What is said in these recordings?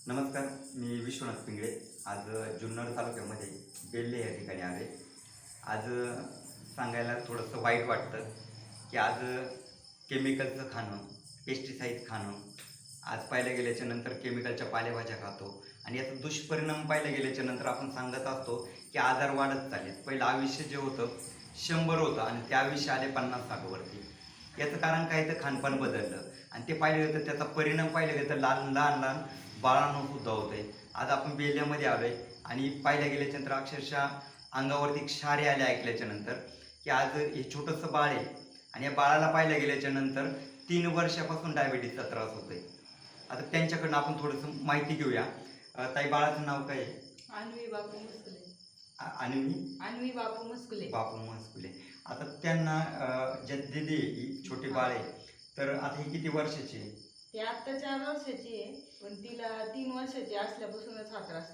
नमस्कार, मी विश्वनाथ पिंगळे. आज जुन्नर तालुक्यामध्ये बेल्ले या ठिकाणी आले. आज सांगायला थोडंसं वाईट वाटतं की आज केमिकलचं खाणं, पेस्टिसाईड खाणं, आज पाहिलं गेल्याच्या नंतर केमिकलच्या पालेभाज्या खातो आणि याचा दुष्परिणाम पाहिलं गेल्याच्या नंतर आपण सांगत असतो की आजार वाढत चाललेत. पहिलं आयुष्य जे होतं 100 होतं आणि त्या आयुष्य आले 50-60 वरती. याचं कारण काय, तर खानपान बदललं आणि ते पाहिलं गेलं तर त्याचा परिणाम पाहिलं गेलं तर लहान लहान बाळांना सुद्धा होतंय. आज आपण बेल्ल्यामध्ये आलोय आणि पाहिल्या गेल्याच्या नंतर अक्षरशः अंगावरती क्षारे आले ऐकल्याच्या नंतर की आज हे छोटंसं बाळ आहे आणि या बाळाला पाहिलं गेल्याच्या नंतर 3 वर्षापासून डायबिटीसचा त्रास होतोय. आता त्यांच्याकडनं आपण थोडंसं माहिती घेऊया. ताई, बाळाचं नाव काय आहे? अन्वी बापू मुस्कुले. अन्वी बापू मुस्कुले. बापू मस्कुले. आता त्यांना ज्या दिदी ही छोटी बाळ आहे, तर आता ही किती वर्षाची आहे? ती आत्ता 4 वर्षाची आहे, पण तिला 3 वर्षाची असल्यापासूनच हा त्रास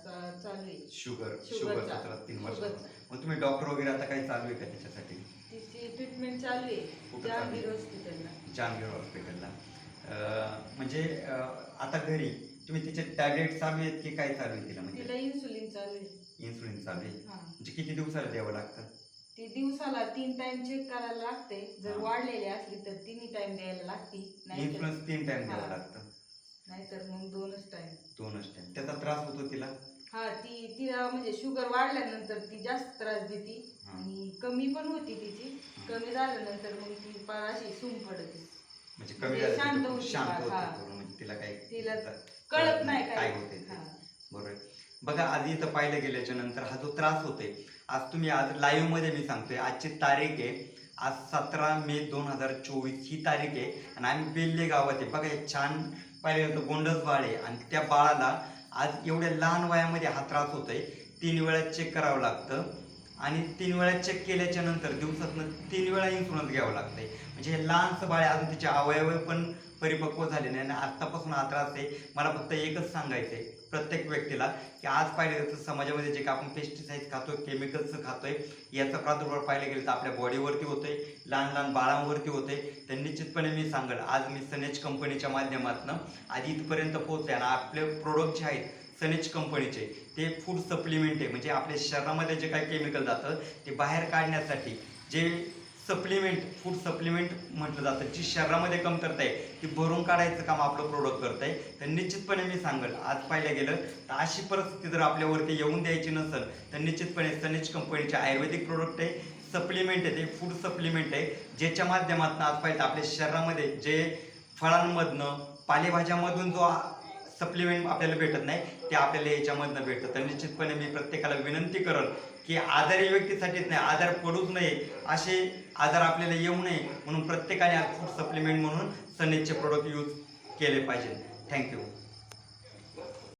चालू आहे. शुगरचा त्रास 3 वर्षाचा. मग तुम्ही डॉक्टर वगैरे आता काही चालू आहे का त्याच्यासाठी? तिची ट्रीटमेंट चालू आहे जहांगीर हॉस्पिटलला. जहांगीर हॉस्पिटलला. म्हणजे आता घरी तुम्ही तिचे टॅबलेट चालू आहेत की काय चालू आहे तिला? म्हणजे तिला इन्सुलिन चालू आहे. इन्सुलिन चालू आहे. म्हणजे किती दिवसाला द्यावं लागतं? ती दिवसाला 3 टाइम चेक करायला लागते. जर वाढलेली असली तर 3 टाइम द्यायला लागते. इन्सुलिन 3 टाइम द्यावं लागतं, नाहीतर मग 2च टाइम. 2च टाइम. त्याचा त्रास होतो तिला? तिला म्हणजे शुगर वाढल्यानंतर ती जास्त त्रास देते आणि कमी पण होती तिची. कमी झाल्यानंतर मग ती अशी सूम पडते. म्हणजे कमी शांत झालं होती. शांत होते. म्हणजे तिला कळत नाही काय होते. बरोबर. बघा, आज इथं पाहिलं गेल्याच्या नंतर हा जो त्रास होतोय, आज तुम्ही आज लाईव्ह मध्ये मी सांगतोय, आजची तारीख आहे, आज 17 मे 2024 ही तारीख आहे आणि आम्ही बेल्ले गावात आहे. बघा, हे छान पाहिलं गेलं तर गोंडस बाळ आहे आणि त्या बाळाला आज एवढ्या लहान वयामध्ये हा त्रास होतोय. 3 वेळा चेक करावं लागतं आणि 3 वेळा चेक केल्याच्या नंतर दिवसातनं 3 वेळा इन्शुरन्स घ्यावं लागतंय. म्हणजे हे लहानसं बाळ आहे, अजून तिचे अवयव पण परिपक्व झाले नाही आणि आत्तापासून हा त्रास आहे. मला फक्त एकच सांगायचं आहे प्रत्येक व्यक्तीला की आज पाहिलं तर समाजामध्ये जे काय आपण पेस्टिसाईड खातोय, केमिकल्स खातोय, याचा प्रादुर्भाव पाहिला गेला तर आपल्या बॉडीवरती होतोय, लहान लहान बाळांवरती होतोय. तर निश्चितपणे मी सांगेल, आज मी सनेज कंपनीच्या माध्यमातून आज इथपर्यंत पोहोचले आणि आपले प्रोडक्ट जे आहेत सनेज कंपनीचे, ते फूड सप्लिमेंट आहे. म्हणजे आपल्या शरीरामध्ये जे काही केमिकल जातं ते बाहेर काढण्यासाठी जे सप्लिमेंट, फूड सप्लिमेंट म्हटलं जातं, जी शरीरामध्ये कमतरता आहे ती भरून काढायचं काम आपलं प्रोडक्ट करत आहे. तर निश्चितपणे मी सांगेल, आज पाहिलं गेलं तर अशी परिस्थिती जर आपल्यावरती येऊन द्यायची नसेल तर निश्चितपणे सनेज कंपनीचे आयुर्वेदिक प्रोडक्ट आहे, सप्लिमेंट आहे, ते फूड सप्लिमेंट आहे, ज्याच्या माध्यमातून आज पाहिलं आपल्या शरीरामध्ये जे फळांमधनं, पालेभाज्यामधून जो सप्लिमेंट आपल्याला भेटत नाही ते आपल्याला याच्यामधनं भेटतं. तर निश्चितपणे मी प्रत्येकाला विनंती करेल की आजारी व्यक्तीसाठीच नाही, आजार पडूच नये, असे आजार आपल्याला येऊ नये म्हणून प्रत्येकाने फूड सप्लिमेंट म्हणून सनेजचे प्रोडक्ट यूज केले पाहिजे. थँक्यू.